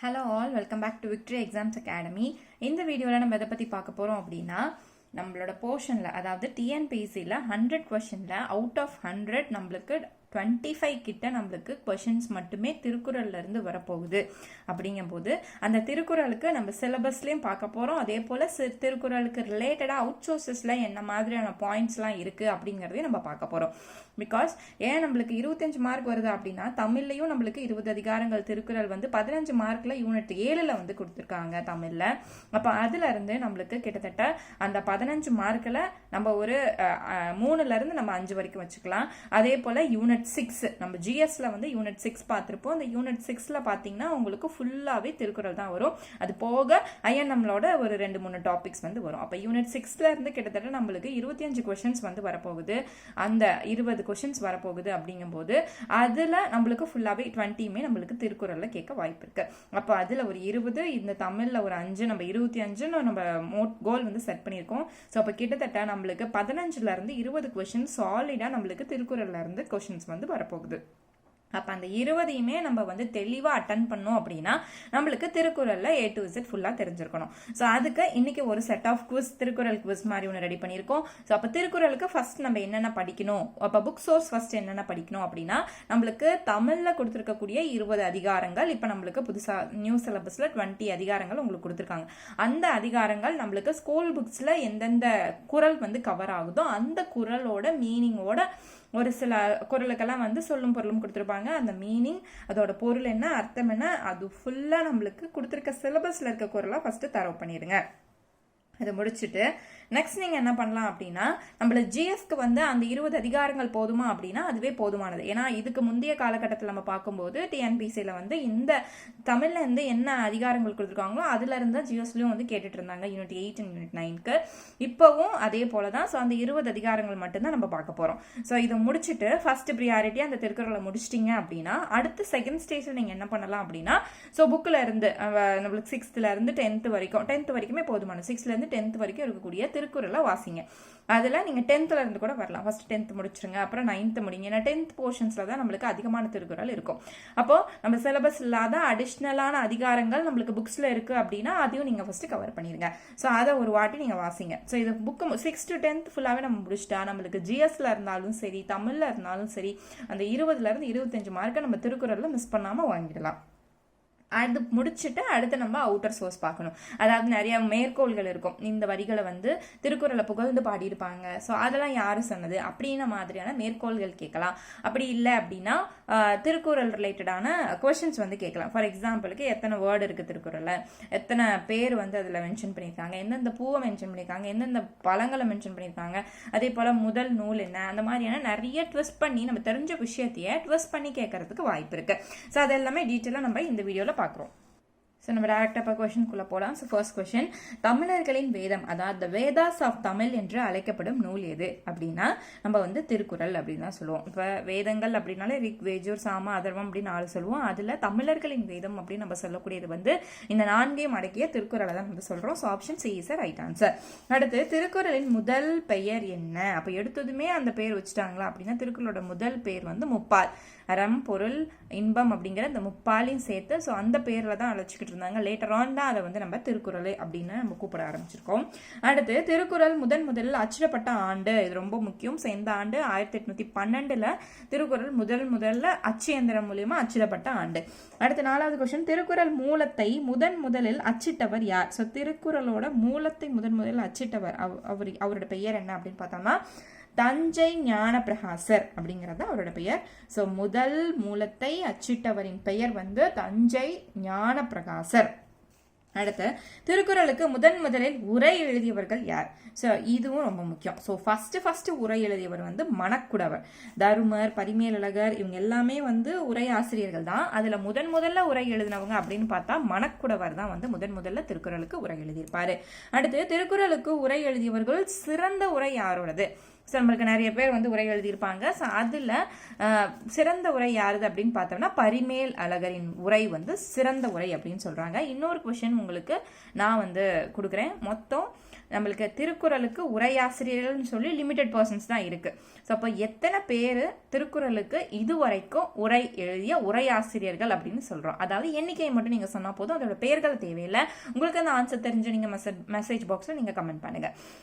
Hello all, welcome back to victory exams academy. இந்த வீடியோவில் நம்ம எதை பற்றி பார்க்க போகிறோம் அப்படின்னா, நம்மளோட போர்ஷனில் அதாவது டிஎன்பிசியில் 100 கொஷனில் அவுட் ஆஃப் 100 நம்மளுக்கு 25 கிட்ட நம்மளுக்கு கொஷின்ஸ் மட்டுமே திருக்குறள்ல இருந்து வரப்போகுது. அப்படிங்கும்போது அந்த திருக்குறளுக்கு நம்ம சிலபஸ்லையும் பார்க்க போகிறோம். அதே போல் திருக்குறளுக்கு ரிலேட்டடாக அவுட் சோர்சஸில் என்ன மாதிரியான பாயிண்ட்ஸ்லாம் இருக்குது அப்படிங்கிறதையும் நம்ம பார்க்க போகிறோம். பிகாஸ் ஏன் நம்மளுக்கு 25 மார்க் வருது அப்படின்னா, தமிழ்லையும் நம்மளுக்கு 20 அதிகாரங்கள் திருக்குறள் வந்து 15 மார்க்கில் யூனிட் 7ல் வந்து கொடுத்துருக்காங்க தமிழில். அப்போ அதுலேருந்து நம்மளுக்கு கிட்டத்தட்ட அந்த 15 மார்க்கில் நம்ம ஒரு 3லேருந்து நம்ம 5 வரைக்கும் வச்சுக்கலாம். அதே போல் யூனிட் 6 நம்ம ஜிஎஸ்ல வந்து யூனிட் 6 பார்த்துருப்போம். அந்த யூனிட் 6ல பார்த்தீங்கன்னா உங்களுக்கு ஃபுல்லாகவே திருக்குறள் தான் வரும். அது போக ஐஎன்எம்லோட ஒரு 2-3 டாபிக்ஸ் வந்து வரும். அப்போ யூனிட் 6ல இருந்து கிட்டத்தட்ட நம்மளுக்கு 25 கொஷின்ஸ் வந்து வரப்போகுது. அந்த 20 கொஷின்ஸ் வரப்போகுது. அப்படிங்கும்போது அதில் நம்மளுக்கு ஃபுல்லாகவே 20மே நம்மளுக்கு திருக்குறளில் கேட்க வாய்ப்பு இருக்கு. அப்போ அதில் ஒரு 20, இந்த தமிழில் ஒரு 5, நம்ம 25 நம்ம கோல் வந்து செட் பண்ணியிருக்கோம். ஸோ அப்போ கிட்டத்தட்ட நம்மளுக்கு 15லேருந்து 20 கொஷின்ஸ் சாலிடாக நம்மளுக்கு திருக்குறள்ல இருந்து கொஷின்ஸ் வந்து வரப்போகுது. அப்போ அந்த 20யுமே நம்ம வந்து தெளிவாக அட்டன் பண்ணோம் அப்படின்னா நம்மளுக்கு திருக்குறளில் A to Z ஃபுல்லாக தெரிஞ்சிருக்கணும். ஸோ அதுக்கு இன்னைக்கு ஒரு set of quiz, Thirukkural quiz மாதிரி ஒன்று ரெடி பண்ணியிருக்கோம். ஸோ அப்போ திருக்குறளுக்கு ஃபர்ஸ்ட் நம்ம என்னென்ன படிக்கணும், அப்போ புக் சோர்ஸ் ஃபர்ஸ்ட் என்னென்ன படிக்கணும் அப்படின்னா, நம்மளுக்கு தமிழில் கொடுத்துருக்கக்கூடிய 20 அதிகாரங்கள், இப்போ நம்மளுக்கு புதுசாக நியூ சிலபஸில் 20 அதிகாரங்கள் உங்களுக்கு கொடுத்துருக்காங்க. அந்த அதிகாரங்கள் நம்மளுக்கு ஸ்கூல் புக்ஸில் எந்தெந்த குறள் வந்து கவர் ஆகுதோ அந்த குறளோட மீனிங்கோட ஒரு சில குறளுக்கெல்லாம் வந்து சொல்லும் பொருளும் கொடுத்துருப்பாங்க. அந்த மீனிங், அதோட பொருள் என்ன, அர்த்தம் என்ன, அது ஃபுல்லாக நம்மளுக்கு கொடுத்துருக்க சிலபஸில் இருக்க குறளாக ஃபர்ஸ்ட் தரவு பண்ணிடுங்க. அதை முடிச்சுட்டு நெக்ஸ்ட் நீங்கள் என்ன பண்ணலாம் அப்படின்னா, நம்மள ஜிஎஸ்க்கு வந்து அந்த 20 அதிகாரங்கள் போதுமா அப்படின்னா அதுவே போதுமானது. ஏன்னா இதுக்கு முந்தைய காலகட்டத்தில் நம்ம பார்க்கும்போது டிஎன்பிசியில் வந்து இந்த தமிழில் இருந்து என்ன அதிகாரங்கள் கொடுத்துருக்காங்களோ அதுல இருந்தா ஜிஎஸ்லையும் வந்து கேட்டுட்டு இருந்தாங்க யூனிட் 8 அண்ட் யூனிட் 9க்கு. இப்போவும் அதே போல தான். ஸோ அந்த 20 அதிகாரங்கள் மட்டும்தான் நம்ம பார்க்க போகிறோம். ஸோ இதை முடிச்சுட்டு ஃபர்ஸ்ட் ப்ரியாரிட்டி அந்த திருக்குறளை முடிச்சிட்டிங்க அப்படின்னா அடுத்து செகண்ட் ஸ்டேஜில் நீங்கள் என்ன பண்ணலாம் அப்படின்னா, ஸோ புக்கில் இருந்து நம்மளுக்கு 6th இருந்து 10th வரைக்கும், 10th வரைக்குமே போதுமான, 6th இருந்து 10th வரைக்கும் இருக்கக்கூடிய திருக்குறளை வாசிங்க. அதில் நீங்கள் 10th இருந்து கூட வரலாம். ஃபர்ஸ்ட் 10th முடிச்சிருங்க, அப்புறம் 9th முடிங்க. ஏன்னா 10th போர்ஷன்ஸில் தான் நம்மளுக்கு அதிகமான திருக்குறள் இருக்கும். அப்போ நம்ம சிலபஸ் இல்லாத அடிஷ்னலான அதிகாரங்கள் நம்மளுக்கு புக்ஸில் இருக்கு அப்படின்னா அதையும் நீங்கள் ஃபர்ஸ்ட் கவர் பண்ணிடுங்க. ஸோ அதை ஒரு வாட்டி நீங்கள் வாசிங்க. ஸோ இது புக்கு 6 to 10th ஃபுல்லாகவே நம்ம முடிச்சிட்டா நம்மளுக்கு ஜிஎஸ்ல இருந்தாலும் சரி, தமிழில் இருந்தாலும் சரி, அந்த 20லேருந்து 25 மார்க்கை நம்ம திருக்குறளில் மிஸ் பண்ணாமல் வாங்கிடலாம். அது முடிச்சுட்டு அடுத்து நம்ம அவுட்டர் சோர்ஸ் பார்க்கணும். அதாவது நிறைய மேற்கோள்கள் இருக்கும். இந்த வரிகளை வந்து திருக்குறளை புகழ்ந்து பாடியிருப்பாங்க, ஸோ அதெல்லாம் யாரு சொன்னது அப்படின்ன மாதிரியான மேற்கோள்கள் கேட்கலாம். அப்படி இல்லை அப்படின்னா திருக்குறள் ரிலேட்டடான கொஸ்டின்ஸ் வந்து கேட்கலாம். ஃபார் எக்ஸாம்பிளுக்கு எத்தனை வேர்டு இருக்குது திருக்குறளில், எத்தனை பேர் வந்து அதில் மென்ஷன் பண்ணியிருக்காங்க, எந்தெந்த பூவை மென்ஷன் பண்ணியிருக்காங்க, எந்தெந்த பழங்களை மென்ஷன் பண்ணியிருக்காங்க, அதே போல் முதல் நூல் என்ன, அந்த மாதிரியான நிறைய ட்விஸ்ட் பண்ணி நம்ம தெரிஞ்ச விஷயத்தையே ட்விஸ்ட் பண்ணி கேட்கறதுக்கு வாய்ப்பு இருக்கு. ஸோ அது எல்லாமே டீட்டெயிலாக நம்ம இந்த வீடியோவில் பார்க்குறோம். ஸோ நம்ம டேரக்டாக இப்போ கொஷின்குள்ளே போகலாம். ஸோ ஃபர்ஸ்ட் கொஷின், தமிழர்களின் வேதம் அதாவது த வேதாஸ் ஆஃப் தமிழ் என்று அழைக்கப்படும் நூல் எது அப்படின்னா நம்ம வந்து திருக்குறள் அப்படின்னு தான் சொல்லுவோம். இப்போ வேதங்கள் அப்படின்னாலே ரிக், வேஜூர், சாம, அதர்வம் அப்படின்னு 4 சொல்லுவோம். அதில் தமிழர்களின் வேதம் அப்படின்னு நம்ம சொல்லக்கூடியது வந்து இந்த 4ஐயும் அடக்கிய திருக்குறளை தான் வந்து சொல்கிறோம். So option C is right answer. அடுத்து திருக்குறளின் முதல் பெயர் என்ன? அப்போ எடுத்ததுமே அந்த பெயர் வச்சுட்டாங்களா அப்படின்னா திருக்குறளோட முதல் பெயர் வந்து முப்பால், அறம், பொருள், இன்பம் அப்படிங்கிற இந்த முப்பாலையும் சேர்த்து. ஸோ அந்த பேரில் தான் அழைச்சிக்கிட்டு இருந்தாங்க. லேட்டர் ஆன் தான் அதை வந்து நம்ம திருக்குறள் அப்படின்னு நம்ம கூப்பிட ஆரம்பிச்சிருக்கோம். அடுத்து திருக்குறள் முதலில் அச்சிடப்பட்ட ஆண்டு, இது ரொம்ப முக்கியம். சேர்ந்த ஆண்டு 1812 திருக்குறள் முதல்ல அச்சு எந்திரம் மூலியமா அச்சிடப்பட்ட ஆண்டு. அடுத்து 4வது கொஸ்டின், திருக்குறள் மூலத்தை முதலில் அச்சிட்டவர் யார்? ஸோ திருக்குறளோட மூலத்தை முதலில் அச்சிட்டவர் அவரோட பெயர் என்ன அப்படின்னு பார்த்தோம்னா தஞ்சை ஞான பிரகாசர் அப்படிங்கிறது அவரோட பெயர். ஸோ முதல் மூலத்தை அச்சிட்டவரின் பெயர் வந்து தஞ்சை ஞான பிரகாசர். அடுத்து திருக்குறளுக்கு முதலில் உரை எழுதியவர்கள் யார்? ஸோ இதுவும் ரொம்ப முக்கியம். ஸோ ஃபர்ஸ்ட் உரை எழுதியவர் வந்து மணக்குடவர். தருமர், பரிமேலழகர் இவங்க எல்லாமே வந்து உரை ஆசிரியர்கள் தான். அதில் முதல்ல உரை எழுதினவங்க அப்படின்னு பார்த்தா மணக்குடவர் தான் வந்து முதல்ல திருக்குறளுக்கு உரை எழுதியிருப்பாரு. அடுத்து திருக்குறளுக்கு உரை எழுதியவர்கள் சிறந்த உரை யாரோடது? ஸோ நம்மளுக்கு நிறைய பேர் வந்து உரை எழுதியிருப்பாங்க. ஸோ அதில் சிறந்த உரை யாருது அப்படின்னு பார்த்தோம்னா பரிமேல் அழகரின் உரை வந்து சிறந்த உரை அப்படின்னு சொல்கிறாங்க. இன்னொரு கொஷின் உங்களுக்கு நான் வந்து கொடுக்குறேன். மொத்தம் நம்மளுக்கு திருக்குறளுக்கு உரையாசிரியர்கள்னு சொல்லி லிமிடெட் பர்சன்ஸ் தான் இருக்கு. ஸோ அப்போ எத்தனை பேர் திருக்குறளுக்கு இதுவரைக்கும் உரை எழுதிய உரையாசிரியர்கள் அப்படின்னு சொல்றோம். அதாவது எண்ணிக்கையை மட்டும் நீங்க சொன்னா போதும், அதோட பெயர்கள் தேவையில்லை. உங்களுக்கு அந்த ஆன்சர் தெரிஞ்சு நீங்க மெசேஜ் பாக்ஸ்ல நீங்க கமெண்ட் பண்ணுங்க.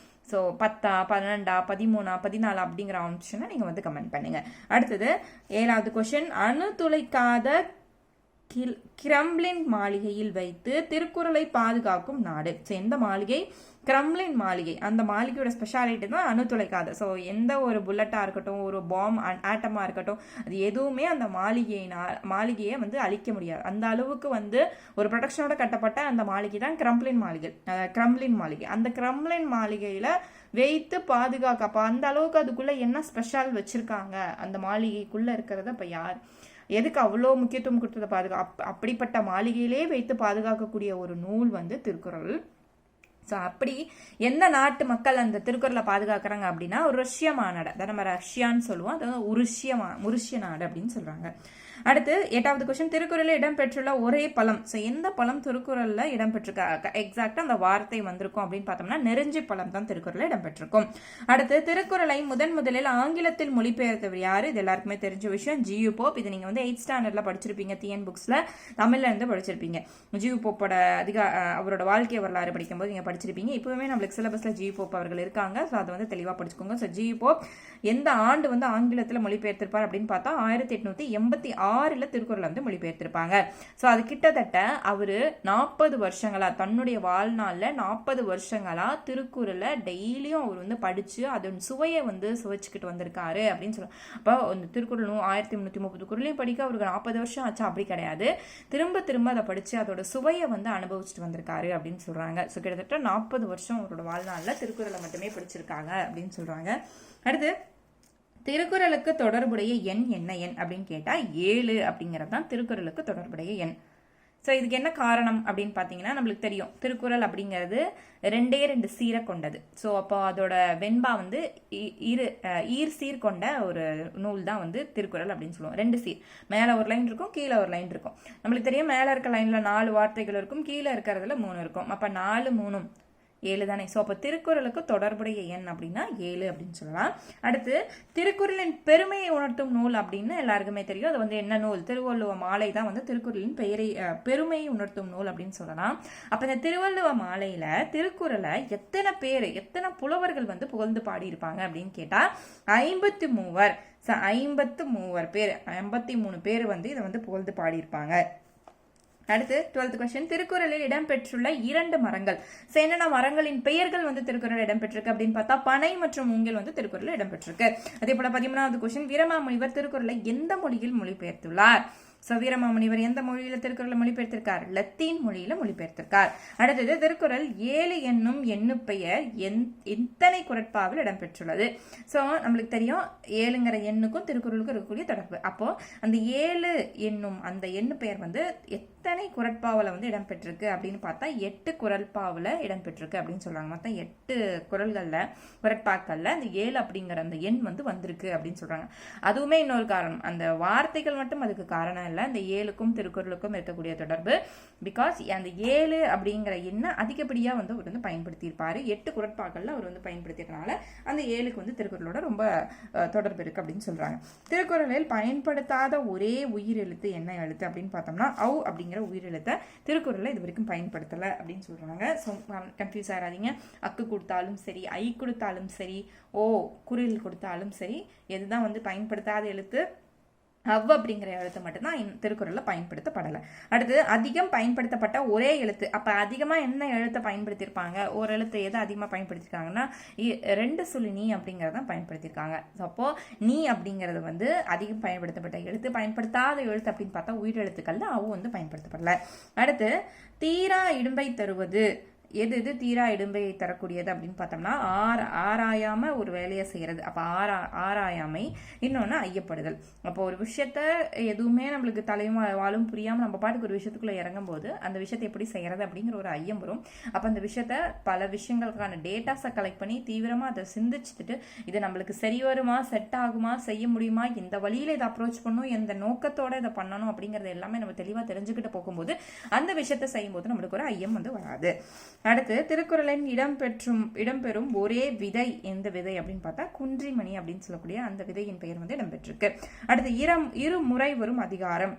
ஸோ 10, 12, 13, 14 அப்படிங்கிற ஆப்ஷனை நீங்க வந்து கமெண்ட் பண்ணுங்க. அடுத்தது 7வது கொஸ்டின், அணு துளைக்காத கிரம்லின் மாளிகையில் வைத்து திருக்குறளை பாதுகாக்கும் நாடு. ஸோ எந்த மாளிகை? கிரம்லின் மாளிகை. அந்த மாளிகையோட ஸ்பெஷாலிட்டி தான் அணு துளைக்காத. ஸோ எந்த ஒரு புல்லட்டா இருக்கட்டும், ஒரு பாம் ஆட்டமா இருக்கட்டும், அது எதுவுமே அந்த மாளிகையை வந்து அழிக்க முடியாது. அந்த அளவுக்கு வந்து ஒரு ப்ரொடெக்ஷனோட கட்டப்பட்ட அந்த மாளிகை தான் கிரம்லின் மாளிகை. கிரம்லின் மாளிகை. அந்த கிரம்லின் மாளிகையில வைத்து பாதுகாக்க, அப்ப அந்த அளவுக்கு அதுக்குள்ள என்ன ஸ்பெஷல் வச்சிருக்காங்க அந்த மாளிகைக்குள்ள இருக்கிறத இப்ப யார், எதுக்கு அவ்வளோ முக்கியத்துவம் கொடுத்ததை அப்படிப்பட்ட மாளிகையிலே வைத்து பாதுகாக்கக்கூடிய ஒரு நூல் வந்து திருக்குறள். ஸோ அப்படி எந்த நாட்டு மக்கள் அந்த திருக்குறளை பாதுகாக்கிறாங்க அப்படின்னா ஒரு ரஷ்ய மாநாடு, அதை நம்ம ரஷ்யான்னு சொல்லுவோம், அதாவது உருஷ்ய நாடு அப்படின்னு சொல்றாங்க. அடுத்து 8வது கொஸ்டின், திருக்குறளில் இடம்பெற்றுள்ள ஒரே பழம். ஸோ எந்த பழம் திருக்குறள்ல இடம்பெற்றிருக்க எக்ஸாக்டா அந்த வார்த்தை வந்திருக்கும் அப்படின்னு பார்த்தோம்னா நெருஞ்சி பழம் தான் திருக்குறளில் இடம்பெற்றிருக்கும். அடுத்து திருக்குறளை முதலில் ஆங்கிலத்தில் மொழிபெயர்த்தவர் யாரு? இது எல்லாருக்குமே தெரிஞ்ச விஷயம், ஜியு போப். இது நீங்க வந்து 8th ஸ்டாண்டர்ட்ல படிச்சிருப்பீங்க, டிஎன் புக்ஸ்ல தமிழ்ல இருந்து படிச்சிருப்பீங்க. ஜியு போப்போட அவரோட வாழ்க்கை வரலாறு படிக்கும்போது நீங்க படிச்சிருப்பீங்க. இப்பவுமே நம்மளுக்கு சிலபஸ்ல ஜியு போப் அவர்கள் இருக்காங்க. ஸோ அதை வந்து தெளிவா படிச்சுக்கோங்க. ஸோ ஜியு போப் எந்த ஆண்டு வந்து ஆங்கிலத்தில் மொழிபெயர்த்திருப்பார் அப்படின்னு பார்த்தா 1886 திருக்குறள் வந்து மொழிபெயர்த்திருப்பாங்க. ஸோ அது கிட்டத்தட்ட அவரு 40 வருஷங்களா, தன்னுடைய வாழ்நாள்ல 40 வருஷங்களா திருக்குறளை டெய்லியும் அவர் வந்து படிச்சு அதன் சுவையை வந்து சுவைச்சுக்கிட்டு வந்திருக்காரு அப்படின்னு சொல்லுவாங்க. அப்போ இந்த திருக்குறள் 1330 குறளையும் படிக்க அவருக்கு 40 வருஷம் ஆச்சு அப்படி கிடையாது, திரும்ப அதை படிச்சு அதோட சுவையை வந்து அனுபவிச்சுட்டு வந்திருக்காரு அப்படின்னு சொல்றாங்க. ஸோ கிட்டத்தட்ட 40 வருஷம் அவரோட வாழ்நாள்ல திருக்குறளை மட்டுமே படிச்சிருக்காங்க அப்படின்னு சொல்றாங்க. அடுத்து திருக்குறளுக்கு தொடர்புடைய எண் என்ன எண் அப்படின்னு கேட்டா 7 அப்படிங்கிறது தான் திருக்குறளுக்கு தொடர்புடைய எண். ஸோ இதுக்கு என்ன காரணம் அப்படின்னு பார்த்தீங்கன்னா நம்மளுக்கு தெரியும், திருக்குறள் அப்படிங்கிறது 2 சீரை கொண்டது. ஸோ அப்போ அதோட வெண்பா வந்து ஈர் சீர் கொண்ட ஒரு நூல் தான் வந்து திருக்குறள் அப்படின்னு சொல்லுவோம். 2 சீர், மேலே ஒரு லைன் இருக்கும், கீழே ஒரு லைன் இருக்கும். நம்மளுக்கு தெரியும் மேலே இருக்க லைன்ல 4 வார்த்தைகள் இருக்கும், கீழே இருக்கிறதுல 3 இருக்கும். அப்போ 4 3 7 தானே. ஸோ அப்போ திருக்குறளுக்கு தொடர்புடைய எண் அப்படின்னா 7 அப்படின்னு சொல்லலாம். அடுத்து திருக்குறளின் பெருமையை உணர்த்தும் நூல் அப்படின்னு எல்லாருக்குமே தெரியும். அது வந்து என்ன நூல்? திருவள்ளுவ மாலை தான் வந்து திருக்குறளின் பெருமையை உணர்த்தும் நூல் அப்படின்னு சொல்லலாம். அப்ப இந்த திருவள்ளுவ மாலையில திருக்குறளை எத்தனை புலவர்கள் வந்து புகழ்ந்து பாடியிருப்பாங்க அப்படின்னு கேட்டா 53. 53 பேர், 53 பேர் வந்து இதை வந்து புகழ்ந்து பாடியிருப்பாங்க. அடுத்து 12th கொஸ்டின், திருக்குறளில் இடம்பெற்றுள்ள 2 மரங்கள். என்னென்ன மரங்களின் பெயர்கள் வந்து திருக்குறள் இடம்பெற்றிருக்கு அப்படின்னு பார்த்தா பனை மற்றும் மூங்கில் வந்து திருக்குறள் இடம்பெற்றிருக்கு. அதே போல 13வது கொஸ்டின், வீரமாமுனிவர் திருக்குறளை எந்த மொழியில் மொழிபெயர்த்துள்ளார்? ஸோ வீரமாமுனிவர் எந்த மொழியில திருக்குறளை மொழிபெயர்த்திருக்கார்? லத்தீன் மொழியில மொழிபெயர்த்திருக்கார். அடுத்தது திருக்குறள் 7 என்னும் எண்ணு பெயர் எத்தனை குறட்பாவில் இடம்பெற்றுள்ளது? ஸோ நம்மளுக்கு தெரியும் 7ங்கிற எண்ணுக்கும் திருக்குறளுக்கும் இருக்கக்கூடிய தொடர்பு. அப்போ அந்த 7 என்னும் அந்த எண்ணு பெயர் வந்து எத்தனை குறட்பாவில் வந்து இடம்பெற்றிருக்கு அப்படின்னு பார்த்தா 8 குறட்பாவில் இடம்பெற்றிருக்கு அப்படின்னு சொல்றாங்க. மொத்தம் 8 குறட்பாக்கள்ல அந்த 7 அப்படிங்கிற அந்த எண் வந்து வந்திருக்கு அப்படின்னு சொல்றாங்க. அதுவுமே இன்னொரு காரணம், அந்த வார்த்தைகள் மட்டும் அதுக்கு காரணம் இல்லை, அந்த 7க்கும் திருக்குறளுக்கும் இருக்கக்கூடிய தொடர்பு. பிகாஸ் அந்த 7 அப்படிங்கிற எண்ணை அதிகப்படியா வந்து அவர் வந்து பயன்படுத்தி இருப்பாரு. 8 குறட்பாக்கள்ல அவர் வந்து பயன்படுத்தியதுனால அந்த 7க்கு வந்து திருக்குறளோட ரொம்ப தொடர்பு இருக்கு அப்படின்னு சொல்றாங்க. திருக்குறளில் பயன்படுத்தாத ஒரே உயிரெழுத்து என்ன எழுத்து அப்படின்னு பார்த்தோம்னா ஔ அப்படிங்கிற உயிரெழுத்தை திருக்குறள்ல இது வரைக்கும் பயன்படுத்தல அப்படின்னு சொல்றாங்க. ஸோ கன்ஃபியூஸ் ஆகாதீங்க. அக்கு கொடுத்தாலும் சரி, ஐ கொடுத்தாலும் சரி, ஓ குரில் கொடுத்தாலும் சரி, எதுதான் வந்து பயன்படுத்தாத எழுத்து? அவ் அப்படிங்கிற எழுத்து மட்டும்தான் திருக்குறள்ல பயன்படுத்தப்படலை. அடுத்து அதிகம் பயன்படுத்தப்பட்ட ஒரே எழுத்து. அப்ப அதிகமா என்ன எழுத்தை பயன்படுத்தியிருப்பாங்க? ஒரு எழுத்து எதை அதிகமா பயன்படுத்திருக்காங்கன்னா 2 சுழி நீ அப்படிங்கறத பயன்படுத்தியிருக்காங்க. அப்போ நீ அப்படிங்கிறது வந்து அதிகம் பயன்படுத்தப்பட்ட எழுத்து. பயன்படுத்தாத எழுத்து அப்படின்னு பார்த்தா உயிரெழுத்துக்கள்ல அவ் வந்து பயன்படுத்தப்படல. அடுத்து தீரா இடும்பை தருவது எது எது தீரா இடும்பையை தரக்கூடியது அப்படின்னு பார்த்தோம்னா ஆராயாம ஒரு வேலையை செய்யறது. அப்ப ஆராயாமை, இன்னொன்னு ஐயப்படுதல். அப்போ ஒரு விஷயத்த எதுவுமே நம்மளுக்கு தலையும் வாழும் புரியாம நம்ம பாட்டுக்கு ஒரு விஷயத்துக்குள்ள இறங்கும் போது அந்த விஷயத்தை எப்படி செய்யறது அப்படிங்கிற ஒரு ஐயம் வரும். அப்ப அந்த விஷயத்த பல விஷயங்களுக்கான டேட்டாஸை கலெக்ட் பண்ணி தீவிரமா அதை சிந்திச்சுட்டு இது நம்மளுக்கு சரி வருமா, செட் ஆகுமா, செய்ய முடியுமா, இந்த வழியில இதை அப்ரோச் பண்ணும், எந்த நோக்கத்தோட இதை பண்ணணும் அப்படிங்கறது எல்லாமே நம்ம தெளிவா தெரிஞ்சுக்கிட்டு போகும்போது அந்த விஷயத்தை செய்யும் போது நம்மளுக்கு ஒரு ஐயம் வந்து வராது. அடுத்து திருக்குறளின் இடம்பெறும் ஒரே விதை எந்த விதை அப்படின்னு பார்த்தா குன்றிமணி அப்படின்னு சொல்லக்கூடிய அந்த விதையின் பெயர் வந்து இடம்பெற்றிருக்கு. அடுத்து இருமுறை வரும் அதிகாரம்.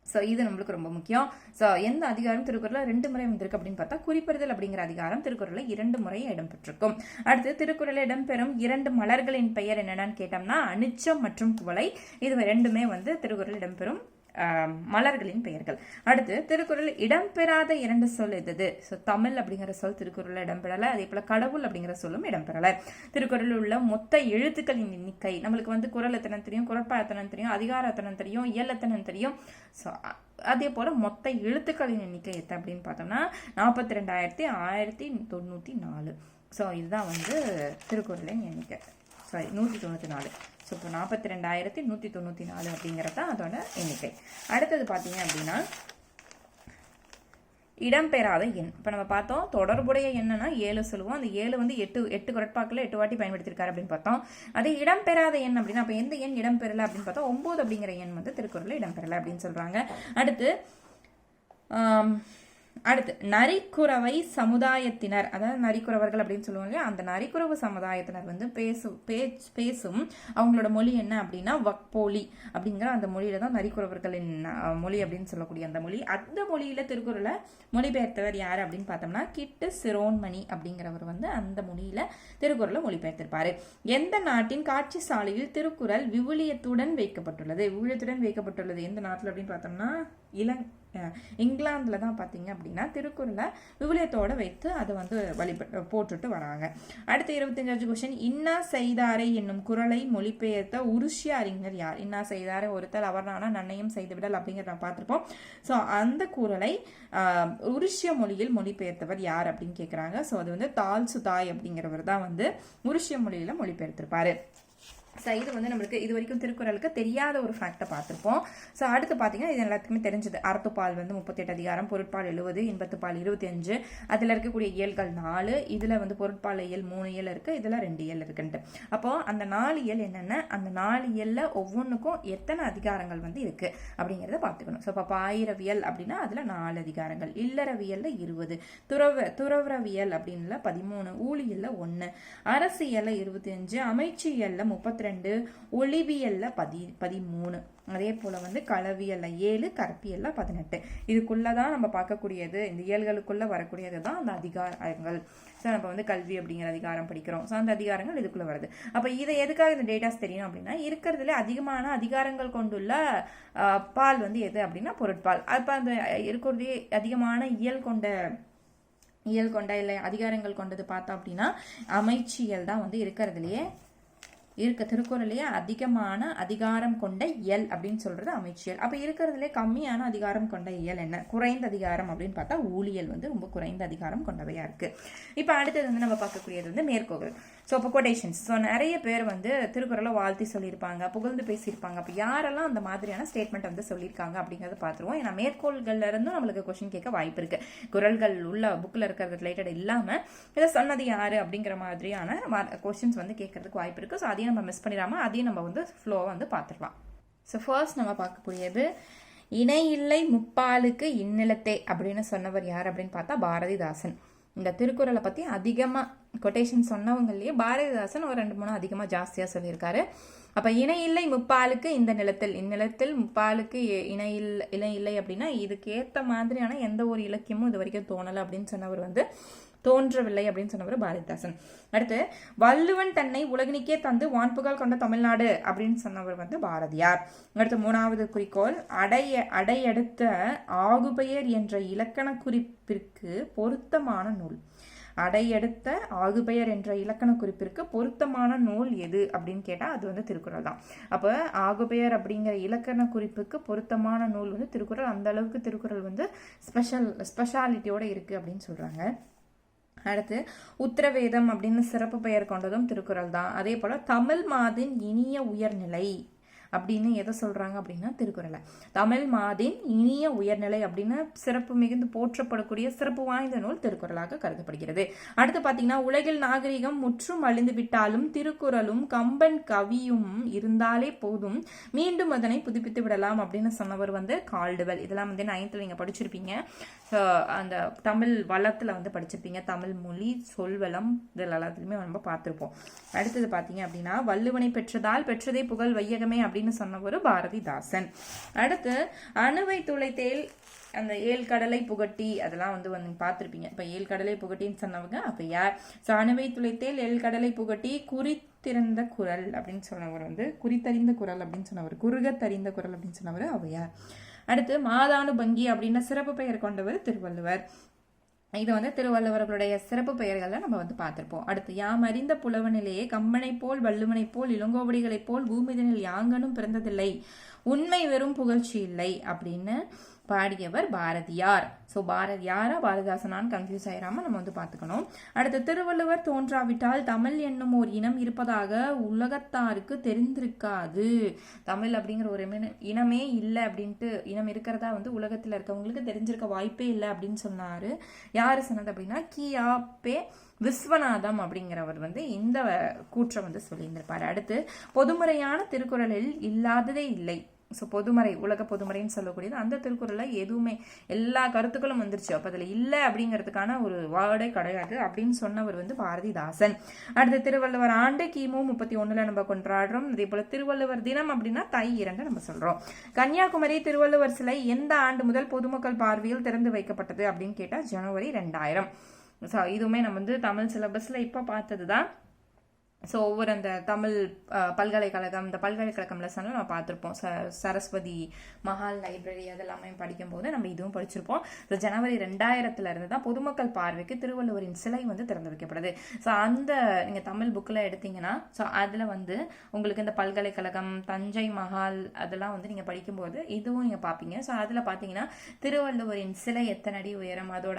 ஸோ இது நம்மளுக்கு ரொம்ப முக்கியம். ஸோ எந்த அதிகாரம் திருக்குறளில் 2 முறை வந்திருக்கு அப்படின்னு பார்த்தா குறிப்பறிதல் அப்படிங்கிற அதிகாரம் திருக்குறளில் 2 முறை இடம்பெற்றிருக்கும். அடுத்து திருக்குறளில் இடம்பெறும் 2 மலர்களின் பெயர் என்னென்னு கேட்டோம்னா அனிச்சம் மற்றும் குவளை. இது 2மே வந்து திருக்குறளில் இடம்பெறும் மலர்களின் பெயர்கள். அடுத்து திருக்குறள் இடம்பெறாத 2 சொல் எது? ஸோ தமிழ் அப்படிங்கிற சொல் திருக்குறளில் இடம்பெறலை. அதே போல கடவுள் அப்படிங்கிற சொல்லும் இடம்பெறலை. திருக்குறளில் உள்ள மொத்த எழுத்துக்களின் எண்ணிக்கை நம்மளுக்கு வந்து குறள் எத்தனை தெரியும், குறட்பா எத்தனை தெரியும், அதிகாரம் எத்தனை தெரியும், இயல் எத்தனை தெரியும். ஸோ அதே போல மொத்த எழுத்துக்களின் எண்ணிக்கை எத்தனை அப்படின்னு பார்த்தோம்னா 42,194. ஸோ இதுதான் வந்து திருக்குறளின் எண்ணிக்கை. சாரி 194. ஸோ இப்போ 42,194 அப்படிங்கிறது தான் அதோட எண்ணிக்கை. அடுத்தது பார்த்தீங்க அப்படின்னா இடம்பெறாத எண். இப்போ நம்ம பார்த்தோம் தொடர்புடைய எண்ணா 7 சொல்லுவோம். அந்த 7 வந்து 8 குறட்பாக்கள் 8 வாட்டி பயன்படுத்தியிருக்காரு அப்படின்னு பார்த்தோம். அதே இடம்பெறாத எண் அப்படின்னா அப்போ எந்த எண் இடம்பெறலை அப்படின்னு பார்த்தா 9 அப்படிங்கிற எண் வந்து திருக்குறளில் இடம்பெறலை அப்படின்னு சொல்றாங்க. அடுத்து நரிக்குறவை சமுதாயத்தினர், அதாவது நரிக்குறவர்கள் அப்படின்னு சொல்லுவாங்க. அந்த நரிக்குறவு சமுதாயத்தினர் வந்து பேசும் அவங்களோட மொழி என்ன அப்படின்னா வக்போலி அப்படிங்கிற அந்த மொழியில தான் நரிக்குறவர்களின் மொழி அப்படின்னு சொல்லக்கூடிய அந்த மொழி. அந்த மொழியில திருக்குறளை மொழிபெயர்த்தவர் யாரு அப்படின்னு பார்த்தோம்னா கிட்டு சிரோன்மணி அப்படிங்கிறவர் வந்து அந்த மொழியில திருக்குறளை மொழிபெயர்த்திருப்பாரு. எந்த நாட்டின் காட்சி சாலையில் திருக்குறள் விவிலியத்துடன் வைக்கப்பட்டுள்ளது? விவிலியத்துடன் வைக்கப்பட்டுள்ளது எந்த நாட்டில் அப்படின்னு பார்த்தோம்னா இங்கிலாந்துல தான் பார்த்தீங்க அப்படின்னா திருக்குறளை விவிலியத்தோட வைத்து அதை வந்து போட்டுட்டு வராங்க. அடுத்த 25வது கொஸ்டின், இன்னா செய்தாரை என்னும் குறளை மொழிபெயர்த்த உருசிய அறிஞர் யார்? இன்னா செய்தாரை ஒருத்தல் அவர்னானா நன்னையும் செய்து விடல் அப்படிங்கிறத பார்த்திருப்போம். ஸோ அந்த குறளை உருசிய மொழியில் மொழிபெயர்த்தவர் யார் அப்படின்னு கேட்குறாங்க. ஸோ அது வந்து தால்சுதாய் அப்படிங்கிறவர் தான் வந்து உருசிய மொழியில மொழிபெயர்த்திருப்பாரு. ஸோ இது வந்து நம்மளுக்கு இது வரைக்கும் திருக்குறளுக்கு தெரியாத ஒரு ஃபேக்டை பார்த்துருப்போம். ஸோ அடுத்து பார்த்தீங்கன்னா இது எல்லாத்துக்குமே தெரிஞ்சது. அறத்துப்பால் வந்து 38 அதிகாரம், பொருட்பால் 70, இன்பத்துப்பால் 25, அதில் இருக்கக்கூடிய இயல்கள் 4, இதில் வந்து பொருட்பால் இயல் 3 இயல் இருக்குது, இதில் 2 இயல் இருக்குன்ட்டு. அப்போது அந்த 4 இயல் என்னென்ன, அந்த 4 இயலில் ஒவ்வொன்றுக்கும் எத்தனை அதிகாரங்கள் வந்து இருக்குது அப்படிங்கிறத பார்த்துக்கணும். ஸோ இப்போ பாயிரவியல் அப்படின்னா அதில் 4 அதிகாரங்கள், இல்லறவியலில் 20, துறவரவியல் அப்படின்ல 13, ஊழியல்ல 1, அரசியல்ல 25, அமைச்சியல்ல 32, ஒளிவியல்ல 13, அதே போல வந்து களவியல்ல 7, கற்பியல்ல 18. இதுக்குள்ளதான் நம்ம பார்க்கக்கூடியது, இந்த இயல்களுக்குள்ள வரக்கூடியது தான் அந்த அதிகாரங்கள். ஸோ நம்ம வந்து கல்வி அப்படிங்கிற அதிகாரம் படிக்கிறோம். ஸோ அந்த அதிகாரங்கள் இதுக்குள்ள வருது. அப்போ இதை எதுக்காக இந்த டேட்டாஸ் தெரியணும் அப்படின்னா இருக்கிறதுல அதிகமான அதிகாரங்கள் கொண்டுள்ள பால் வந்து எது அப்படின்னா பொருட்பால். அப்போ அந்த இருக்கிறதே அதிகமான இயல் கொண்ட இல்லை அதிகாரங்கள் கொண்டது பார்த்தோம் அப்படின்னா அமைச்சியல் தான் வந்து இருக்கிறதுலையே திருக்குறளையே அதிகமான அதிகாரம் கொண்ட இயல் அப்படின்னு சொல்றது அமைச்சியல். அப்ப இருக்கிறதுலே கம்மியான அதிகாரம் கொண்ட இயல் என்ன, குறைந்த அதிகாரம் அப்படின்னு பார்த்தா ஊழியல் வந்து ரொம்ப குறைந்த அதிகாரம் கொண்டவையா இருக்கு. இப்ப அடுத்தது வந்து நம்ம பார்க்கக்கூடியது வந்து மேற்கோள். ஸோ இப்போ கொட்டேஷன்ஸ். ஸோ நிறைய பேர் வந்து திருக்குறளை வாழ்த்தி சொல்லியிருப்பாங்க, புகழ்ந்து பேசியிருப்பாங்க. அப்போ யாரெல்லாம் அந்த மாதிரியான ஸ்டேட்மெண்ட் வந்து சொல்லியிருக்காங்க அப்படிங்கிறத பார்த்துருவோம். ஏன்னா மேற்கோள்கள்ல இருந்தும் நம்மளுக்கு கொஸ்டின் கேட்க வாய்ப்பு இருக்கு. குறள்கள் உள்ள புக்கில் இருக்கிறது ரிலேட்டட் இல்லாம இதை சொன்னது யாரு அப்படிங்கிற மாதிரியான கொஸ்டின்ஸ் வந்து கேட்கறதுக்கு வாய்ப்பு இருக்கு. ஸோ அதையும் நம்ம மிஸ் பண்ணிடாம அதையும் நம்ம வந்து ஃப்ளோவை வந்து பார்த்துடலாம். ஸோ ஃபர்ஸ்ட் நம்ம பார்க்கக்கூடியது இணை இல்லை முப்பாலுக்கு இந்நிலத்தே அப்படின்னு சொன்னவர் யார் அப்படின்னு பார்த்தா பாரதிதாசன். இந்த திருக்குறளை பற்றி அதிகமாக கொட்டேஷன் சொன்னவங்களையே பாரதிதாசன் ஒரு 2-3 அதிகமாக ஜாஸ்தியாக சொல்லியிருக்காரு. அப்போ இணை இல்லை முப்பாலுக்கு இந்த நிலத்தில், இந்நிலத்தில் முப்பாலுக்கு இணை இல்லை அப்படின்னா இதுக்கேற்ற மாதிரியான எந்த ஒரு இலக்கியமும் இது வரைக்கும் தோணலை அப்படின்னு சொன்னவர் வந்து தோன்றவில்லை அப்படின்னு சொன்னவர் பாரதிதாசன். அடுத்து வள்ளுவன் தன்னை உலகினிக்கே தந்து வான்புகழ் கொண்ட தமிழ்நாடு அப்படின்னு சொன்னவர் வந்து பாரதியார். அடுத்து 3வது குறிக்கோள் அடையடுத்த ஆகுபெயர் என்ற இலக்கண குறிப்பிற்கு பொருத்தமான நூல். அடையடுத்த ஆகுபெயர் என்ற இலக்கண குறிப்பிற்கு பொருத்தமான நூல் எது அப்படின்னு கேட்டா அது வந்து திருக்குறள் தான். அப்ப ஆகுபெயர் அப்படிங்கிற இலக்கண குறிப்புக்கு பொருத்தமான நூல் வந்து திருக்குறள். அந்த அளவுக்கு திருக்குறள் வந்து ஸ்பெஷாலிட்டியோட இருக்கு அப்படின்னு சொல்றாங்க. அடுத்து உத்தரவேதம் அப்படின்னு சிறப்பு பெயர் கொண்டதும் திருக்குறள் தான். அதே போல தமிழ் மாதின் இனிய உயர்நிலை அப்படின்னு எதை சொல்றாங்க அப்படின்னா திருக்குறளை. தமிழ் மாதின் இனிய உயர்நிலை அப்படின்னு சிறப்பு மிகுந்து போற்றப்படக்கூடிய சிறப்பு வாய்ந்த நூல் திருக்குறளாக கருதப்படுகிறது. அடுத்து பாத்தீங்கன்னா உலகில் நாகரிகம் முற்றும் அழிந்து விட்டாலும் திருக்குறளும் கம்பன் கவியும் இருந்தாலே போதும், மீண்டும் அதனை புதுப்பித்து விடலாம் அப்படின்னு சொன்னவர் கால்டுவெல். இதெல்லாம் 9th நீங்க படிச்சிருப்பீங்க. அந்த தமிழ் வளத்துல படிச்சிருப்பீங்க. தமிழ் மொழி சொல்வளம் இதில் எல்லாத்துலயுமே நம்ம பார்த்திருப்போம். அடுத்தது பாத்தீங்க அப்படின்னா வள்ளுவனை பெற்றதால் பெற்றதே புகழ் வையகமே அப்படின்னு சொன்னவர் பாரதிதாசன். அடுத்து அணுவை துளைத்தேல் அந்த 7 கடலை புகட்டி அதெல்லாம் பார்த்திருப்பீங்க. இப்ப 7 கடலை புகட்டின்னு சொன்னவங்க அப்ப யார்? அணுவை துளைத்தேல் 7 கடலை புகட்டி குறித்திருந்த குரல் அப்படின்னு சொன்னவர் குறித்தறிந்த குரல் அப்படின்னு சொன்னவர், குறுகத்தறிந்த குரல் அப்படின்னு சொன்னவர் அவையார். அடுத்து மாதானுபங்கி அப்படின்ற சிறப்பு பெயர் கொண்டவர் திருவள்ளுவர். இது திருவள்ளுவர்களுடைய சிறப்பு பெயர்கள்ல நம்ம பார்த்திருப்போம். அடுத்து யாம் அறிந்த புலவனிலேயே கம்பனை போல் வள்ளுவனை போல் இளங்கோவடிகளை போல் பூமிதனில் யாங்கனும் பிறந்ததில்லை, உண்மை வெறும் புகழ்ச்சி இல்லை அப்படின்னு பாடியவர் பாரதியார். பாரதியாரா பாரதிதாசனான்னு கன்ஃபியூஸ் ஆயிராம நம்ம பார்த்துக்கணும். அடுத்து திருவள்ளுவர் தோன்றாவிட்டால் தமிழ் என்னும் ஒரு இனம் இருப்பதாக உலகத்தாருக்கு தெரிந்திருக்காது. தமிழ் அப்படிங்கிற ஒரு இனமே இல்லை அப்படின்ட்டு, இனம் இருக்கிறதா உலகத்துல இருக்கவங்களுக்கு தெரிஞ்சிருக்க வாய்ப்பே இல்லை அப்படின்னு சொன்னாரு. யாரு சொன்னது அப்படின்னா கியாபே விஸ்வநாதம் அப்படிங்கிறவர் இந்த கூற்றை சொல்லியிருந்திருப்பாரு. அடுத்து பொதுமுறையான திருக்குறளில் இல்லாததே இல்லை. பொதுமறை, உலக பொதுமறைன்னு சொல்லக்கூடியது அந்த திருக்குறள்ல எதுவுமே எல்லா கருத்துக்களும் வந்துருச்சு. அப்ப அதுல இல்லை அப்படிங்கிறதுக்கான ஒரு வார்டே கிடையாது அப்படின்னு சொன்னவர் பாரதிதாசன். அடுத்து திருவள்ளுவர் ஆண்டு கிமு 31 நம்ம கொண்டாடுறோம். அதே போல திருவள்ளுவர் தினம் அப்படின்னா தை 2 நம்ம சொல்றோம். கன்னியாகுமரி திருவள்ளுவர் சிலை எந்த ஆண்டு முதல் பொதுமக்கள் பார்வையில் திறந்து வைக்கப்பட்டது அப்படின்னு கேட்டா ஜனவரி 2000. இதுவுமே நம்ம தமிழ் சிலபஸ்ல இப்ப பார்த்ததுதான். ஒவ்வொரு அந்த தமிழ் பல்கலைக்கழகம், இந்த பல்கலைக்கழகம் லெசன்ல நம்ம பார்த்துருப்போம். சரஸ்வதி மஹால் லைப்ரரி அதெல்லாமே படிக்கும் போது நம்ம இதுவும் படிச்சிருப்போம். ஜனவரி 2000 இருந்து தான் பொதுமக்கள் பார்வைக்கு திருவள்ளுவரின் சிலை திறந்து வைக்கப்படுது. அந்த நீங்க தமிழ் புக்ல எடுத்தீங்கன்னா அதுல உங்களுக்கு இந்த பல்கலைக்கழகம், தஞ்சை மஹால் அதெல்லாம் நீங்க படிக்கும்போது இதுவும் நீங்க பாப்பீங்க. அதுல பாத்தீங்கன்னா திருவள்ளுவரின் சிலை எத்தனை அடி உயரம், அதோட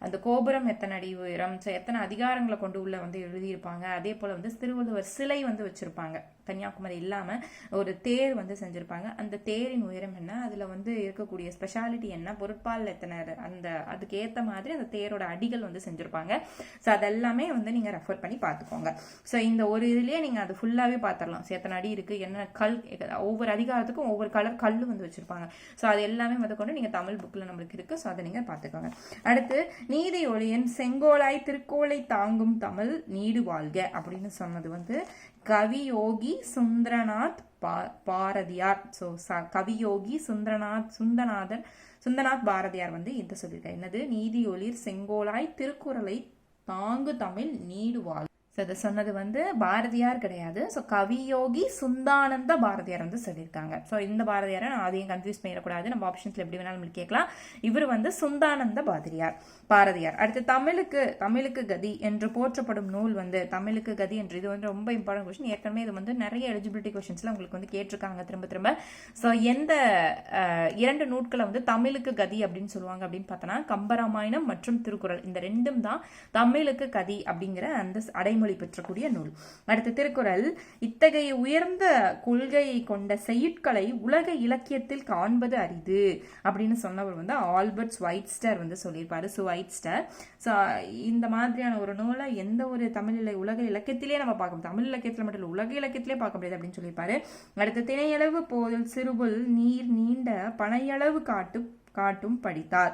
அந்த கோபுரம் எத்தனை அடி உயரம், எத்தனை அதிகாரங்களை கொண்டு உள்ள எழுதியிருப்பாங்க. அதே போல திருவள்ளுவர் சிலை வச்சிருப்பாங்க. கன்னியாகுமரி இல்லாம ஒரு தேர் செஞ்சிருப்பாங்க. அந்த தேரின் உயரம் என்ன, அதுல இருக்கக்கூடிய ஸ்பெஷாலிட்டி என்ன, பொருட்பால் எத்தனை, அந்த அதுக்கு ஏத்த மாதிரி அந்த தேரோட அடிகள் செஞ்சிருப்பாங்க. அதெல்லாமே நீங்க ரெஃபர் பண்ணி பார்த்துக்கோங்க. இந்த ஒரு இதுலயே நீங்க அது ஃபுல்லாவே பார்த்துடலாம். எத்தனை அடி இருக்கு, என்ன கல், ஒவ்வொரு அதிகாரத்துக்கும் ஒவ்வொரு கலர் கல்லு வச்சிருப்பாங்க. அது எல்லாமே கொண்டு நீங்க தமிழ் புக்ல நம்மளுக்கு இருக்கு. அதை நீங்க பார்த்துக்கோங்க. அடுத்து நீதி ஒளியன் செங்கோலாய் திருக்கோளை தாங்கும் தமிழ் நீடு வாழ்க அப்படின்னு சொன்னது கவியோகி சுந்தரநாத் பாரதியார். கவியோகி சுந்தரநாத் பாரதியார் இந்த சொல்லியிருக்காரு. என்னது? நீதி ஒளிர் செங்கோலாய் திருக்குறளை தாங்கு தமிழ் நீடு வாழ். இதை சொன்னது பாரதியார் கிடையாது. கவியோகி சுந்தானந்த பாரதியார் சொல்லியிருக்காங்க. இந்த பாரதியாரை நான் அதையும் கன்ஃபியூஸ் பண்ணிடக்கூடாது. நம்ம ஆப்ஷன்ஸ்ல எப்படி வேணாலும் கேட்கலாம். இவர் சுந்தானந்த பாரதியார். அடுத்து தமிழுக்கு கதி என்று போற்றப்படும் நூல் தமிழுக்கு கதி என்று இது ரொம்ப இம்பார்ட்டன்ட் கொஸ்டின். ஏற்கனவே இது நிறைய எலிஜிபிலிட்டி கொஸ்டின்ஸ்ல உங்களுக்கு கேட்டிருக்காங்க திரும்ப திரும்ப. எந்த 2 நூட்களை தமிழுக்கு கதி அப்படின்னு சொல்லுவாங்க அப்படின்னு பார்த்தோன்னா கம்பராமாயணம் மற்றும் திருக்குறள். இந்த 2ம் தான் தமிழுக்கு கதி அப்படிங்கிற அந்த அடைமொழி பெற்றக்கூடிய நூல். அடுத்த திருக்குறள் இத்தகைய உயர்ந்த கொள்கையை கொண்ட செய்யுட்களை உலக இலக்கியத்தில் காண்பது அரிது அப்படின்னு சொன்னவர் ஆல்பர்ட் ஸ்வைட்ஸ்டர் சொல்லியிருப்பாரு. ஸ்வைட்ஸ்டர் இந்த மாதிரியான ஒரு நூலை எந்த ஒரு உலக இலக்கியத்திலேயே நம்ம பார்க்க, தமிழ் இலக்கியத்தில் மட்டும் இல்லை உலக இலக்கியத்திலே பார்க்க முடியாது அப்படின்னு சொல்லியிருப்பாரு. அடுத்த திணையளவு போதல் சிறுபுல் நீர் நீண்ட பனையளவு காட்டும் படித்தார்.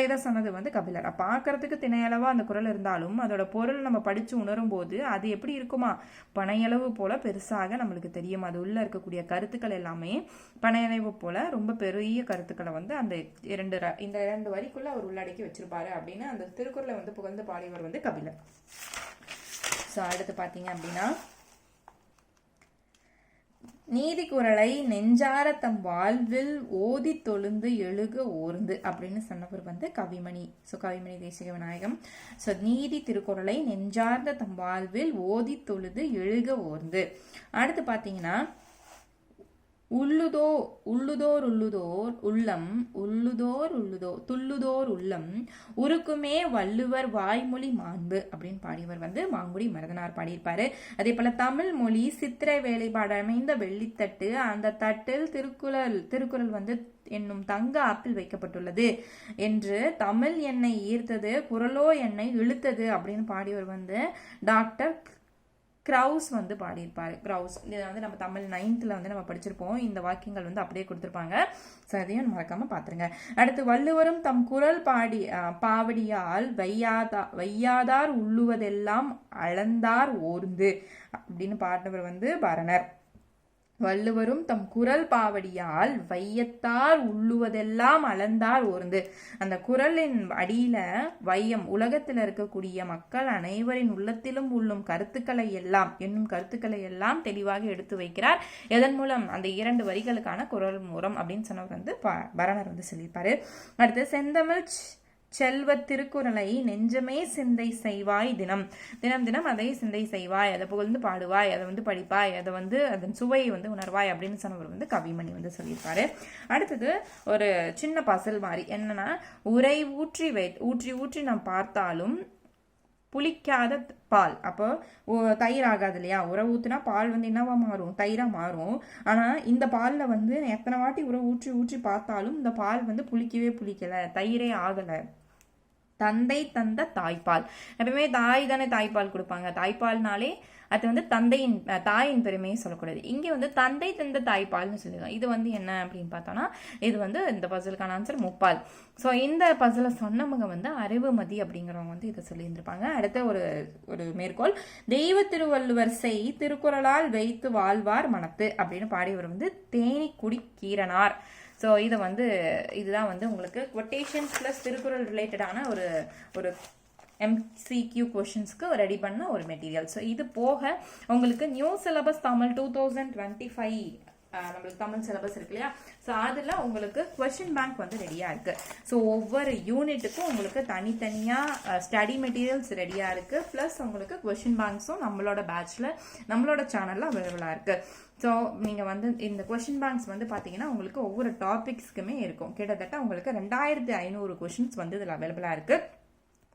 இதை சொன்னது கபிலர். பார்க்கறதுக்கு திணையளவா அந்த குறள் இருந்தாலும் அதோட பொருள் நம்ம படிச்சு உணரும் போது அது எப்படி இருக்குமா, பனையளவு போல பெருசாக நம்மளுக்கு தெரியும். அது உள்ள இருக்கக்கூடிய கருத்துக்கள் எல்லாமே பனையளவு போல ரொம்ப பெரிய கருத்துக்களை அந்த இந்த 2 வரிக்குள்ள அவர் உள்ளடக்கி வச்சிருப்பாரு அப்படின்னு அந்த திருக்குறளை புகழ்ந்து பாடியவர் கபிலர். அடுத்து பாத்தீங்க அப்படின்னா நீதி குறளை நெஞ்சார தம் வாழ்வில் ஓதி தொழுந்து எழுக ஓர்ந்து அப்படின்னு சொன்னவர் கவிமணி. கவிமணி தேசிக விநாயகம். நீதி திருக்குறளை நெஞ்சார்ந்த தம் வாழ்வில் ஓதி தொழுது எழுக ஓர்ந்து. அடுத்து பாத்தீங்கன்னா உள்ளுதோர் உள்ளம் துள்ளுதோர் உள்ளம் உருக்குமே வள்ளுவர் வாய்மொழி மாண்பு அப்படின்னு பாடியவர் வந்து மாங்குடி மருதனார் பாடியிருப்பாரு. அதே போல தமிழ் மொழி சித்திரை வேலைப்பாடு அமைந்த வெள்ளித்தட்டு, அந்த தட்டில் திருக்குறள் வந்து என்னும் தங்க ஆப்பிள் வைக்கப்பட்டுள்ளது என்று தமிழ் என்னை ஈர்த்தது, குரலோ என்னை இழுத்தது அப்படின்னு பாடியவர் வந்து டாக்டர் கிரவுஸ் வந்து பாடியிருப்பாரு. கிரவுஸ் இதை வந்து நம்ம தமிழ் 9th வந்து நம்ம படிச்சிருப்போம். இந்த வாக்கியங்கள் வந்து அப்படியே கொடுத்துருப்பாங்க. ஸோ அதையும் மறக்காம பாத்துருங்க. அடுத்து வள்ளுவரும் தம் குரல் பாவடியால் வையாதார் உள்ளுவதெல்லாம் அளந்தார் ஓர்ந்து அப்படின்னு பாடினவர் வந்து பரணர். வள்ளுவரும் தம் குரல் பாவடியால் வையத்தார் உள்ளுவதெல்லாம் அளந்தார் ஓர்ந்து. அந்த குரலின் அடியில வையம் உலகத்தில் இருக்கக்கூடிய மக்கள் அனைவரின் உள்ளத்திலும் உள்ளும் கருத்துக்களை எல்லாம் தெளிவாக எடுத்து வைக்கிறார். எதன் மூலம்? அந்த 2 வரிகளுக்கான குரல் மூலம் அப்படின்னு சொன்னவர் வந்து பரணர் வந்து சொல்லியிருப்பாரு. அடுத்து செந்தமிழ் செல்வ திருக்குறளை நெஞ்சமே சிந்தை செய்வாய் தினம் தினம் அதை சிந்தை செய்வாய், அதை புகழ்ந்து பாடுவாய், அதை வந்து படிப்பாய், அதை வந்து அதன் சுவையை வந்து உணர்வாய் அப்படின்னு சொன்னவர் வந்து கவிமணி வந்து சொல்லியிருப்பாரு. அடுத்தது ஒரு சின்ன பசல் மாதிரி என்னன்னா, உரை ஊற்றி நாம் பார்த்தாலும் புளிக்காத பால். அப்போ தயிர் ஆகாது இல்லையா? உர ஊத்துனா பால் வந்து என்னவா மாறும்? தயிரா மாறும். ஆனா இந்த பால்ல வந்து எத்தனை வாட்டி உர ஊற்றி பார்த்தாலும் இந்த பால் வந்து புளிக்கல, தயிரே ஆகல. தந்தை தந்த தாய்ப்பால். எப்பவுமே தாய் தானே தாய்ப்பால் கொடுப்பாங்க. தாய்ப்பால்னாலே அது வந்து தாயின் பெருமையை சொல்லக்கூடாது. இங்கே வந்து தந்தை தந்த தாய்ப்பால்னு சொல்லிடுவாங்க. இது வந்து என்ன அப்படின்னு பார்த்தோம்னா, இது வந்து இந்த பசிலுக்கான ஆன்சர் முப்பால். ஸோ இந்த பசிலை சொன்னவங்க வந்து அறிவுமதி அப்படிங்கிறவங்க வந்து இதை சொல்லியிருந்திருப்பாங்க. அடுத்த ஒரு மேற்கோள், தெய்வ திருவள்ளுவர் செய் திருக்குறளால் வைத்து வாழ்வார் மனத்து அப்படின்னு பாடியவர் வந்து தேனிக்குடி கீரனார். ஸோ இதை வந்து இதுதான் வந்து உங்களுக்கு கொட்டேஷன்ஸ் ப்ளஸ் திருக்குறள் ரிலேட்டடான ஒரு MCQ கொஷின்ஸ்க்கு ரெடி பண்ண ஒரு மெட்டீரியல். ஸோ இது போக உங்களுக்கு நியூ சிலபஸ் தமிழ் 2025 நம்மளுக்கு தமிழ் சிலபஸ் இருக்கு இல்லையா? ஸோ அதில் உங்களுக்கு கொஷின் பேங்க் வந்து ரெடியாக இருக்குது. ஸோ ஒவ்வொரு யூனிட்டுக்கும் உங்களுக்கு தனித்தனியாக ஸ்டடி மெட்டீரியல்ஸ் ரெடியாக இருக்குது. ப்ளஸ் உங்களுக்கு கொஷின் பேங்க்ஸும் நம்மளோட பேட்சில் நம்மளோட சேனலில் அவைலபிளாக இருக்குது. ஸோ நீங்கள் வந்து இந்த கொஷின் பேங்க்ஸ் வந்து பார்த்தீங்கன்னா உங்களுக்கு ஒவ்வொரு டாபிக்ஸ்க்குமே இருக்கும். கிட்டத்தட்ட உங்களுக்கு 2500 கொஷின்ஸ் வந்து இதில் அவைலபிளாக இருக்குது.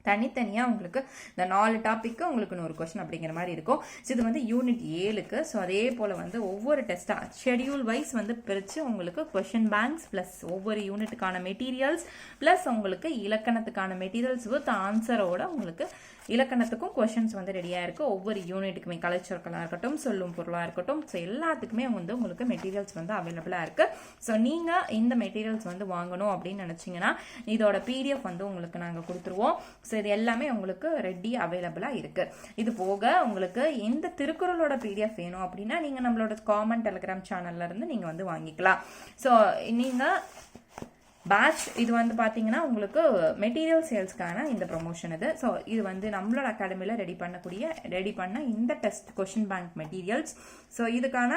தனித்தனியாக உங்களுக்கு இந்த 4 டாப்பிக்கு உங்களுக்கு 100 கொஸ்டின் அப்படிங்கிற மாதிரி இருக்கும். ஸோ இது வந்து யூனிட் 7க்கு. ஸோ அதே போல் வந்து ஒவ்வொரு டெஸ்ட்டாக ஷெடியூல் வைஸ் வந்து பிரித்து உங்களுக்கு கொஷின் பேங்க்ஸ் ப்ளஸ் ஒவ்வொரு யூனிட்டுக்கான மெட்டீரியல்ஸ் ப்ளஸ் உங்களுக்கு இலக்கணத்துக்கான மெட்டீரியல்ஸ் வித் ஆன்சரோட உங்களுக்கு இலக்கணத்துக்கும் கொஷின்ஸ் வந்து ரெடியாக இருக்குது. ஒவ்வொரு யூனிட்டுக்குமே கலைச்சொற்களாக இருக்கட்டும், சொல்லும் பொருளாக இருக்கட்டும், ஸோ எல்லாத்துக்குமே வந்து உங்களுக்கு மெட்டீரியல்ஸ் வந்து அவைலபிளாக இருக்குது. ஸோ நீங்கள் இந்த மெட்டீரியல்ஸ் வந்து வாங்கணும் அப்படின்னு நினச்சிங்கன்னா இதோட PDF வந்து உங்களுக்கு நாங்கள் கொடுத்துருவோம். ஸோ இது எல்லாமே உங்களுக்கு ரெடி அவைலபிளாக இருக்குது. இது போக உங்களுக்கு எந்த திருக்குறளோட PDF வேணும் அப்படின்னா நீங்கள் நம்மளோட காமன் டெலிகிராம் சேனல்ல இருந்து நீங்கள் வந்து வாங்கிக்கலாம். ஸோ நீங்கள் பேட்ச் இது வந்து பார்த்தீங்கன்னா உங்களுக்கு மெட்டீரியல் சேல்ஸ்க்கான இந்த ப்ரொமோஷன் இது. ஸோ இது வந்து நம்மளோட அகாடமியில் ரெடி பண்ண இந்த test question bank materials. So இதுக்கான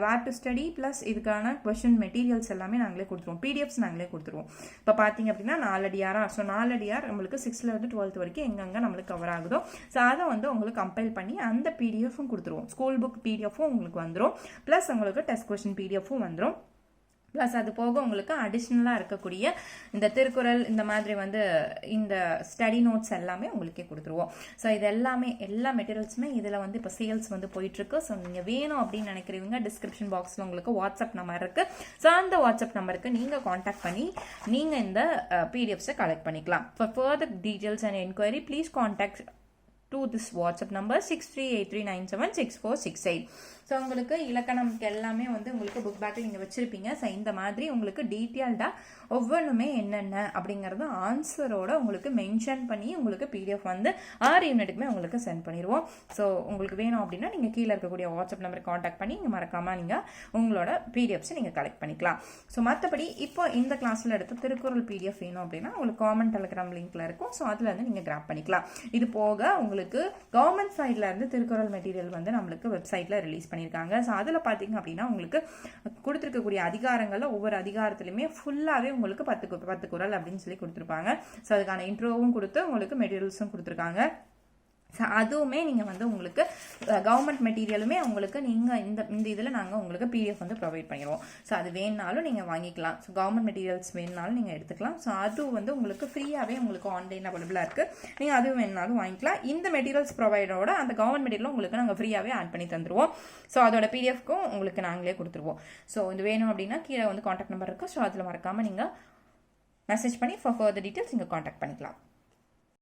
வேர் டு ஸ்டடி ப்ளஸ் இதுக்கான கொஷின் மெட்டீரியல்ஸ் எல்லாமே நாங்களே கொடுத்துருவோம். PDFs நாங்களே கொடுத்துருவோம். இப்போ பார்த்தீங்க அப்படின்னா 4 அடியாரா. ஸோ 4 அடியார் நம்மளுக்கு 6th to 12th வரைக்கும் எங்கெங்கே நம்மளுக்கு கவர் ஆகுதோ ஸோ அதை வந்து உங்களுக்கு கம்பைல் பண்ணி அந்த PDFும் கொடுத்துருவோம். ஸ்கூல் புக் PDFும் உங்களுக்கு வந்துடும். ப்ளஸ் உங்களுக்கு டெஸ்ட் கொஷின் PDFும் வந்துடும். ப்ளஸ் அது போக உங்களுக்கு அடிஷ்னலாக இருக்கக்கூடிய இந்த திருக்குறள் இந்த மாதிரி வந்து இந்த ஸ்டடி நோட்ஸ் எல்லாமே உங்களுக்கே கொடுத்துருவோம். ஸோ இது எல்லாமே எல்லா மெட்டீரியல்ஸுமே இதில் வந்து இப்போ சேல்ஸ் வந்து போயிட்டுருக்கு. ஸோ நீங்கள் வேணும் அப்படின்னு நினைக்கிறவங்க டிஸ்கிரிப்ஷன் பாக்ஸில் உங்களுக்கு வாட்ஸ்அப் நம்பர் இருக்குது. ஸோ அந்த வாட்ஸ்அப் நம்பருக்கு நீங்கள் காண்டாக்ட் பண்ணி நீங்கள் இந்த PDFஸை கலெக்ட் பண்ணிக்கலாம். For further details and enquiry please contact to this WhatsApp number 6383976468. So உங்களுக்கு இலக்கணம்க்கு எல்லாமே வந்து உங்களுக்கு புக் பேக்கில் நீங்கள் வச்சுருப்பீங்க. ஸோ இந்த மாதிரி உங்களுக்கு டீட்டெயில்டாக ஒவ்வொன்றுமே என்னென்ன அப்படிங்கிறத ஆன்சரோட உங்களுக்கு மென்ஷன் பண்ணி உங்களுக்கு PDF வந்து 6 யூனிட்டுக்குமே உங்களுக்கு சென்ட் பண்ணிடுவோம். ஸோ உங்களுக்கு வேணும் அப்படின்னா நீங்கள் கீழே இருக்கக்கூடிய வாட்ஸ்அப் நம்பருக்கு காண்டாக்ட் பண்ணி நீங்கள் மறக்காமல் நீங்கள் உங்களோட PDFஸை நீங்கள் கலெக்ட் பண்ணிக்கலாம். ஸோ மற்றபடி இப்போ இந்த கிளாஸில் எடுத்த திருக்குறள் PDF வேணும் அப்படின்னா உங்களுக்கு காமன் டெலிகிராம் லிங்க்ல இருக்கும். ஸோ அதில் வந்து நீங்கள் கிராப் பண்ணிக்கலாம். இது போக உங்களுக்கு கவர்மெண்ட் சைட்ல இருந்து திருக்குறள் மெட்டீரியல் வந்து நம்மளுக்கு வெப்சைட்ல ரிலீஸ் பண்ணியிருக்காங்க. ஸோ அதில் பார்த்தீங்க அப்படின்னா உங்களுக்கு கொடுத்துருக்கக்கூடிய அதிகாரங்களில் ஒவ்வொரு அதிகாரத்திலுமே ஃபுல்லாகவே உங்களுக்கு 10 குறள் அப்படின்னு சொல்லி கொடுத்துருப்பாங்க. ஸோ அதுக்கான இன்ட்ரோவும் கொடுத்து உங்களுக்கு மெட்டீரியல்ஸும் கொடுத்துருக்காங்க. அதுவுமே நீங்கள் வந்து உங்களுக்கு கவர்மெண்ட் மெட்டீரியலுமே உங்களுக்கு நீங்கள் இந்த இதில் நாங்கள் உங்களுக்கு பிடிஎஃப் வந்து ப்ரொவைட் பண்ணிடுவோம். ஸோ அது வேணுனாலும் நீங்கள் வாங்கிக்கலாம். ஸோ கவர்மெண்ட் மெட்டீரியல்ஸ் வேணுனாலும் நீங்கள் எடுத்துக்கலாம். ஸோ அது வந்து உங்களுக்கு ஃப்ரீயாகவே உங்களுக்கு ஆன்லைன் அவைலபிளாக இருக்குது. நீங்கள் அதுவும் வேணுனாலும் வாங்கிக்கலாம். இந்த மெட்டீரியல்ஸ் ப்ரொவைடரோட அந்த கவர்மெண்ட் மெட்டீரியல் உங்களுக்கு நாங்கள் ஃப்ரீயாகவே ஆட் பண்ணி தந்துடுவோம். ஸோ அதோட பிடிஎஃப்க்கும் உங்களுக்கு நாங்களே கொடுத்துருவோம். ஸோ இது வேணும் அப்படின்னா கீழே வந்து காண்டாக்ட் நம்பர் இருக்குது. ஸோ அதில் மறக்காமல் நீங்கள் மெசேஜ் பண்ணி ஃபார் ஃபர்தர் டீட்டெயில்ஸ் நீங்கள் காண்டாக்ட் பண்ணிக்கலாம்.